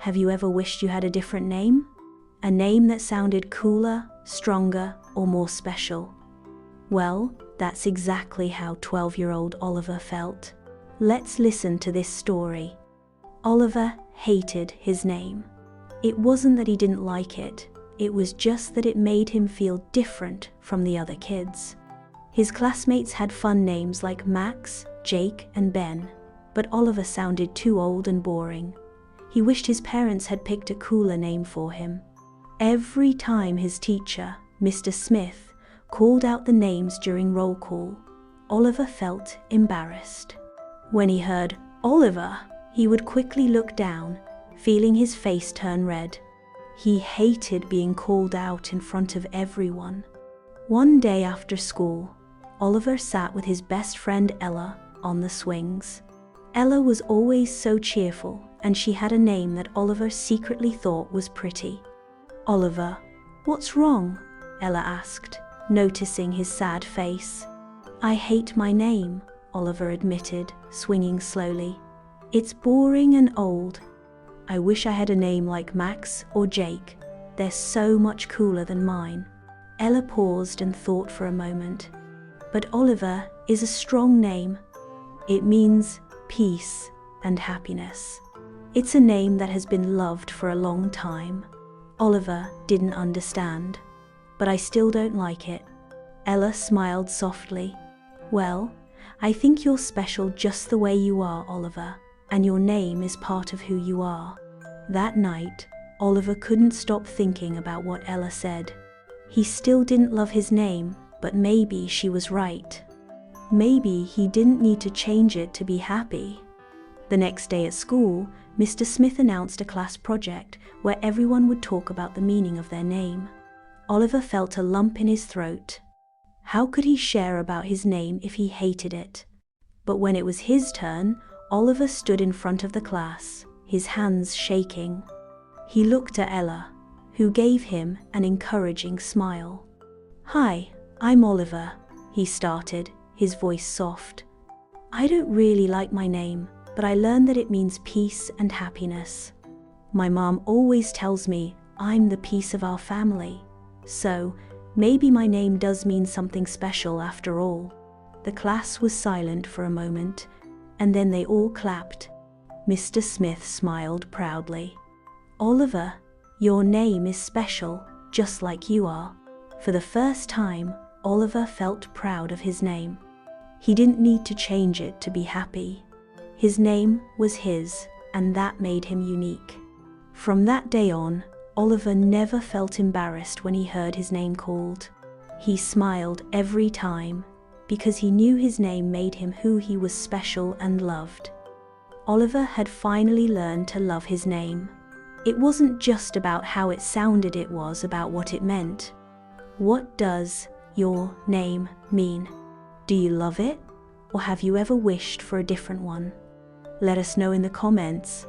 Have you ever wished you had a different name? A name that sounded cooler, stronger, or more special? Well, that's exactly how 12-year-old Oliver felt. Let's listen to this story. Oliver hated his name. It wasn't that he didn't like it, it was just that it made him feel different from the other kids. His classmates had fun names like Max, Jake, and Ben, but Oliver sounded too old and boring. He wished his parents had picked a cooler name for him. Every time his teacher, Mr. Smith, called out the names during roll call, Oliver felt embarrassed. When he heard Oliver, he would quickly look down, feeling his face turn red. He hated being called out in front of everyone. One day after school, Oliver sat with his best friend Ella on the swings. Ella was always so cheerful, and she had a name that Oliver secretly thought was pretty. "Oliver, what's wrong?" Ella asked, noticing his sad face. "I hate my name," Oliver admitted, swinging slowly. "It's boring and old. I wish I had a name like Max or Jake. They're so much cooler than mine." Ella paused and thought for a moment. "But Oliver is a strong name. It means peace and happiness. It's a name that has been loved for a long time." Oliver didn't understand. "But I still don't like it." Ella smiled softly. "Well, I think you're special just the way you are, Oliver, and your name is part of who you are." That night, Oliver couldn't stop thinking about what Ella said. He still didn't love his name, but maybe she was right. Maybe he didn't need to change it to be happy. The next day at school, Mr. Smith announced a class project where everyone would talk about the meaning of their name. Oliver felt a lump in his throat. How could he share about his name if he hated it? But when it was his turn, Oliver stood in front of the class, his hands shaking. He looked at Ella, who gave him an encouraging smile. "Hi, I'm Oliver," he started, his voice soft. "I don't really like my name, but I learned that it means peace and happiness. My mom always tells me I'm the peace of our family, so maybe my name does mean something special after all." The class was silent for a moment, and then they all clapped. Mr. Smith smiled proudly. "Oliver, your name is special, just like you are." For the first time, Oliver felt proud of his name. He didn't need to change it to be happy. His name was his, and that made him unique. From that day on, Oliver never felt embarrassed when he heard his name called. He smiled every time, because he knew his name made him who he was, special and loved. Oliver had finally learned to love his name. It wasn't just about how it sounded, it was about what it meant. What does your name mean? Do you love it? Or have you ever wished for a different one? Let us know in the comments.